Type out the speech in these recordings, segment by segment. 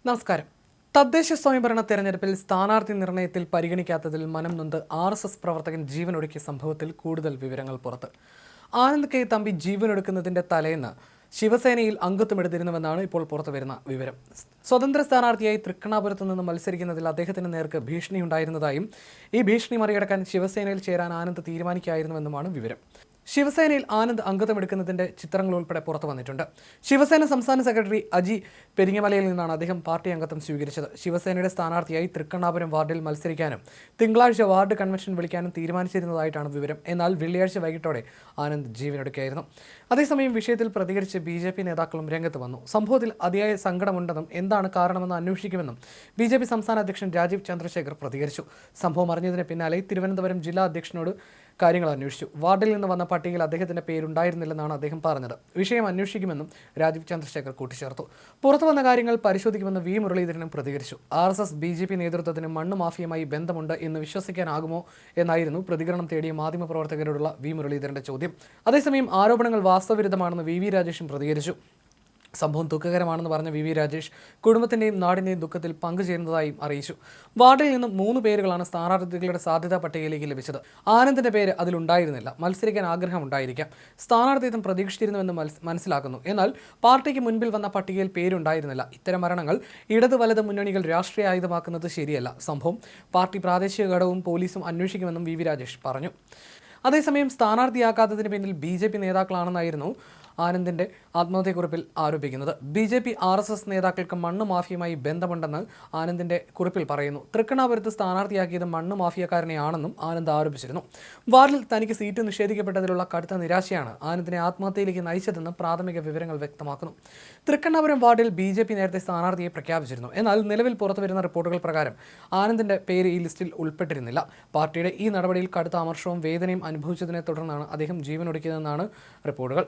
നമസ്കാരം. തദ്ദേശ സ്വയംഭരണ തെരഞ്ഞെടുപ്പിൽ സ്ഥാനാർത്ഥി നിർണയത്തിൽ പരിഗണിക്കാത്തതിൽ മനം നൊന്ത് RSS പ്രവർത്തകൻ ജീവനൊടുക്കിയ സംഭവത്തിൽ കൂടുതൽ വിവരങ്ങൾ പുറത്ത്. ആനന്ദ് കെ തമ്പി ജീവനൊടുക്കുന്നതിന്റെ തലേന്ന് ശിവസേനയിൽ അംഗത്വമെടുത്തിരുന്നുവെന്നാണ് ഇപ്പോൾ പുറത്തുവരുന്ന വിവരം. സ്വതന്ത്ര സ്ഥാനാർത്ഥിയായി തൃക്കണ്ണാപുരത്ത് നിന്ന് മത്സരിക്കുന്നതിൽ അദ്ദേഹത്തിന് നേർക്ക് ഭീഷണിയുണ്ടായിരുന്നതായും ഈ ഭീഷണി മറികടക്കാൻ ശിവസേനയിൽ ചേരാൻ ആനന്ദ് തീരുമാനിക്കുകയായിരുന്നുവെന്നുമാണ് വിവരം. ശിവസേനയിൽ ആനന്ദ് അംഗത്വമെടുക്കുന്നതിന്റെ ചിത്രങ്ങൾ ഉൾപ്പെടെ പുറത്തു വന്നിട്ടുണ്ട്. ശിവസേന സംസ്ഥാന സെക്രട്ടറി അജി പെരിങ്ങമലയിൽ നിന്നാണ് അദ്ദേഹം പാർട്ടി അംഗത്വം സ്വീകരിച്ചത്. ശിവസേനയുടെ സ്ഥാനാർത്ഥിയായി തൃക്കണ്ണാപുരം വാർഡിൽ മത്സരിക്കാനും തിങ്കളാഴ്ച വാർഡ് കൺവെൻഷൻ വിളിക്കാനും തീരുമാനിച്ചിരുന്നതായിട്ടാണ് വിവരം. എന്നാൽ വെള്ളിയാഴ്ച വൈകിട്ടോടെ ആനന്ദ് ജീവനൊടുക്കുകയായിരുന്നു. അതേസമയം വിഷയത്തിൽ പ്രതികരിച്ച് BJP നേതാക്കളും രംഗത്ത് വന്നു. സംഭവത്തിൽ അതിയായ സങ്കടമുണ്ടെന്നും എന്താണ് കാരണമെന്ന് അന്വേഷിക്കുമെന്നും BJP സംസ്ഥാന അധ്യക്ഷൻ രാജീവ് ചന്ദ്രശേഖർ പ്രതികരിച്ചു. സംഭവം അറിഞ്ഞതിന് പിന്നാലെ തിരുവനന്തപുരം ജില്ലാ അധ്യക്ഷനോട് കാര്യങ്ങൾ അന്വേഷിച്ചു. വാർഡിൽ നിന്ന് വന്ന പട്ടികയിൽ അദ്ദേഹത്തിന്റെ പേരുണ്ടായിരുന്നില്ലെന്നാണ് അദ്ദേഹം പറഞ്ഞത്. വിഷയം അന്വേഷിക്കുമെന്നും രാജീവ് ചന്ദ്രശേഖർ കൂട്ടിച്ചേർത്തു. പുറത്തു വന്ന കാര്യങ്ങൾ പരിശോധിക്കുമെന്ന് V മുരളീധരനും പ്രതികരിച്ചു. RSS BJP നേതൃത്വത്തിന് മണ്ണ് മാഫിയുമായി ബന്ധമുണ്ട് എന്ന് വിശ്വസിക്കാനാകുമോ എന്നായിരുന്നു പ്രതികരണം തേടിയ മാധ്യമപ്രവർത്തകരോടുള്ള V മുരളീധരന്റെ ചോദ്യം. അതേസമയം ആരോപണങ്ങൾ വാസ്തവവിരുദ്ധമാണെന്ന് VV രാജേഷും പ്രതികരിച്ചു. സംഭവം ദുഃഖകരമാണെന്ന് പറഞ്ഞ VV രാജേഷ് കുടുംബത്തിൻ്റെയും നാടിൻ്റെയും ദുഃഖത്തിൽ പങ്കുചേരുന്നതായും അറിയിച്ചു. വാർഡിൽ നിന്നും 3 പേരുകളാണ് സ്ഥാനാർത്ഥികളുടെ സാധ്യതാ പട്ടികയിലേക്ക് ലഭിച്ചത്. ആനന്ദിന്റെ പേര് അതിലുണ്ടായിരുന്നില്ല. മത്സരിക്കാൻ ആഗ്രഹമുണ്ടായിരിക്കാം. സ്ഥാനാർത്ഥിത്വം പ്രതീക്ഷിച്ചിരുന്നുവെന്ന് മനസ്സിലാക്കുന്നു. എന്നാൽ പാർട്ടിക്ക് മുൻപിൽ വന്ന പട്ടികയിൽ പേരുണ്ടായിരുന്നില്ല. ഇത്തരം മരണങ്ങൾ ഇടത് വലത് മുന്നണികൾ രാഷ്ട്രീയ ആയുധമാക്കുന്നത് ശരിയല്ല. സംഭവം പാർട്ടി പ്രാദേശിക ഘടകവും പോലീസും അന്വേഷിക്കുമെന്നും VV രാജേഷ് പറഞ്ഞു. അതേസമയം സ്ഥാനാർത്ഥിയാക്കാത്തതിന് പിന്നിൽ BJP നേതാക്കളാണെന്നായിരുന്നു ആനന്ദിന്റെ ആത്മഹത്യക്കുറിപ്പിൽ ആരോപിക്കുന്നത്. BJP RSS നേതാക്കൾക്ക് മണ്ണ് മാഫിയുമായി ബന്ധമുണ്ടെന്ന് ആനന്ദിന്റെ കുറിപ്പിൽ പറയുന്നു. തൃക്കണ്ണാപുരത്ത് സ്ഥാനാർത്ഥിയാക്കിയത് മണ്ണ് മാഫിയക്കാരനെയാണെന്നും ആനന്ദ് ആരോപിച്ചിരുന്നു. വാർഡിൽ തനിക്ക് സീറ്റ് നിഷേധിക്കപ്പെട്ടതിലുള്ള കടുത്ത നിരാശയാണ് ആനന്ദിനെ ആത്മഹത്യയിലേക്ക് നയിച്ചതെന്ന് പ്രാഥമിക വിവരങ്ങൾ വ്യക്തമാക്കുന്നു. തൃക്കണ്ണാപുരം വാർഡിൽ BJP നേരത്തെ സ്ഥാനാർത്ഥിയെ പ്രഖ്യാപിച്ചിരുന്നു. എന്നാൽ നിലവിൽ പുറത്തുവരുന്ന റിപ്പോർട്ടുകൾ പ്രകാരം ആനന്ദിന്റെ പേര് ഈ ലിസ്റ്റിൽ ഉൾപ്പെട്ടിരുന്നില്ല. പാർട്ടിയുടെ ഈ നടപടിയിൽ കടുത്ത അമർഷവും വേദനയും അനുഭവിച്ചതിനെ തുടർന്നാണ് അദ്ദേഹം ജീവനൊടുക്കിയതെന്നാണ് റിപ്പോർട്ടുകൾ.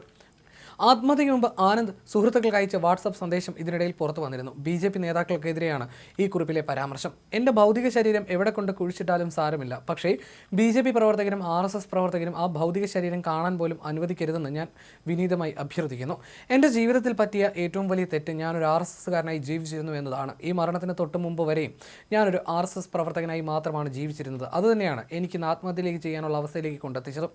ആത്മഹത്യയ്ക്ക് മുമ്പ് ആനന്ദ് സുഹൃത്തുക്കൾക്ക് അയച്ച വാട്സാപ്പ് സന്ദേശം ഇതിനിടയിൽ പുറത്തു വന്നിരുന്നു. BJP നേതാക്കൾക്കെതിരെയാണ് ഈ കുറിപ്പിലെ പരാമർശം. എൻ്റെ ഭൗതിക ശരീരം എവിടെ കൊണ്ട് കുഴിച്ചിട്ടാലും സാരമില്ല, പക്ഷേ BJP പ്രവർത്തകരും RSS പ്രവർത്തകരും ആ ഭൗതിക ശരീരം കാണാൻ പോലും അനുവദിക്കരുതെന്ന് ഞാൻ വിനീതമായി അഭ്യർത്ഥിക്കുന്നു. എൻ്റെ ജീവിതത്തിൽ പറ്റിയ ഏറ്റവും വലിയ തെറ്റ് ഞാനൊരു RSSകാരനായി ജീവിച്ചിരുന്നു എന്നതാണ്. ഈ മരണത്തിന് തൊട്ട് മുമ്പ് വരെയും ഞാനൊരു RSS പ്രവർത്തകനായി മാത്രമാണ് ജീവിച്ചിരുന്നത്. അതുതന്നെയാണ് എനിക്ക് ആത്മഹത്യയിലേക്ക് ചെയ്യാനുള്ള അവസ്ഥയിലേക്ക് കൊണ്ടെത്തിച്ചത്.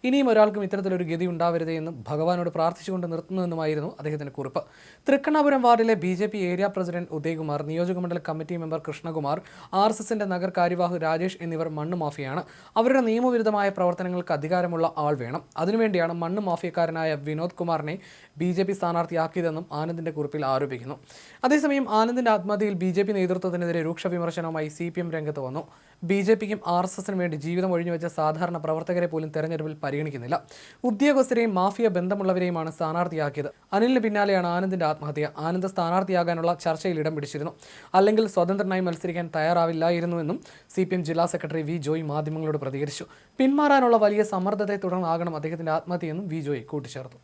ഇനിയും ഒരാൾക്കും ഇത്തരത്തിലൊരു ഗതി ഉണ്ടാവരുതേ എന്ന് ഭഗവാനോട് പ്രാർത്ഥിച്ചുകൊണ്ട് നിർത്തുന്നതെന്നുമായിരുന്നു അദ്ദേഹത്തിന്റെ കുറിപ്പ്. തൃക്കണ്ണാപുരം വാർഡിലെ BJP ഏരിയ പ്രസിഡന്റ് ഉദയകുമാർ, നിയോജകമണ്ഡല കമ്മിറ്റി മെമ്പർ കൃഷ്ണകുമാർ, RSSന്റെ നഗർ കാര്യവാഹ് രാജേഷ് എന്നിവർ മണ്ണ് മാഫിയാണ്. അവരുടെ നിയമവിരുദ്ധമായ പ്രവർത്തനങ്ങൾക്ക് അധികാരമുള്ള ആൾ വേണം. അതിനുവേണ്ടിയാണ് മണ്ണ് മാഫിയക്കാരനായ വിനോദ് കുമാറിനെ BJP സ്ഥാനാർത്ഥിയാക്കിയതെന്നും ആനന്ദിന്റെ കുറിപ്പിൽ ആരോപിക്കുന്നു. അതേസമയം ആനന്ദിന്റെ ആത്മഹത്യയിൽ BJP നേതൃത്വത്തിനെതിരെ രൂക്ഷ വിമർശനവുമായി CPM രംഗത്ത് വന്നു. BJPക്കും RSSനും വേണ്ടി ജീവിതം ഒഴിഞ്ഞുവെച്ച സാധാരണ പ്രവർത്തകരെ പോലും തെരഞ്ഞെടുപ്പിൽ പരിഗണിക്കുന്നില്ല. ഉദ്യോഗസ്ഥരെയും മാഫിയ ബന്ധമുള്ളവരെയുമാണ് സ്ഥാനാർത്ഥിയാക്കിയത്. അനിലിന് പിന്നാലെയാണ് ആനന്ദിന്റെ ആത്മഹത്യ. ആനന്ദ് സ്ഥാനാർത്ഥിയാകാനുള്ള ചർച്ചയിൽ ഇടം പിടിച്ചിരുന്നു. അല്ലെങ്കിൽ സ്വതന്ത്രനായി മത്സരിക്കാൻ തയ്യാറാവില്ലായിരുന്നുവെന്നും CPM ജില്ലാ സെക്രട്ടറി V ജോയ് മാധ്യമങ്ങളോട് പ്രതികരിച്ചു. പിന്മാറാനുള്ള വലിയ സമ്മർദ്ദത്തെ തുടർന്നാകണം അദ്ദേഹത്തിന്റെ ആത്മഹത്യയെന്നും V ജോയ് കൂട്ടിച്ചേർത്തു.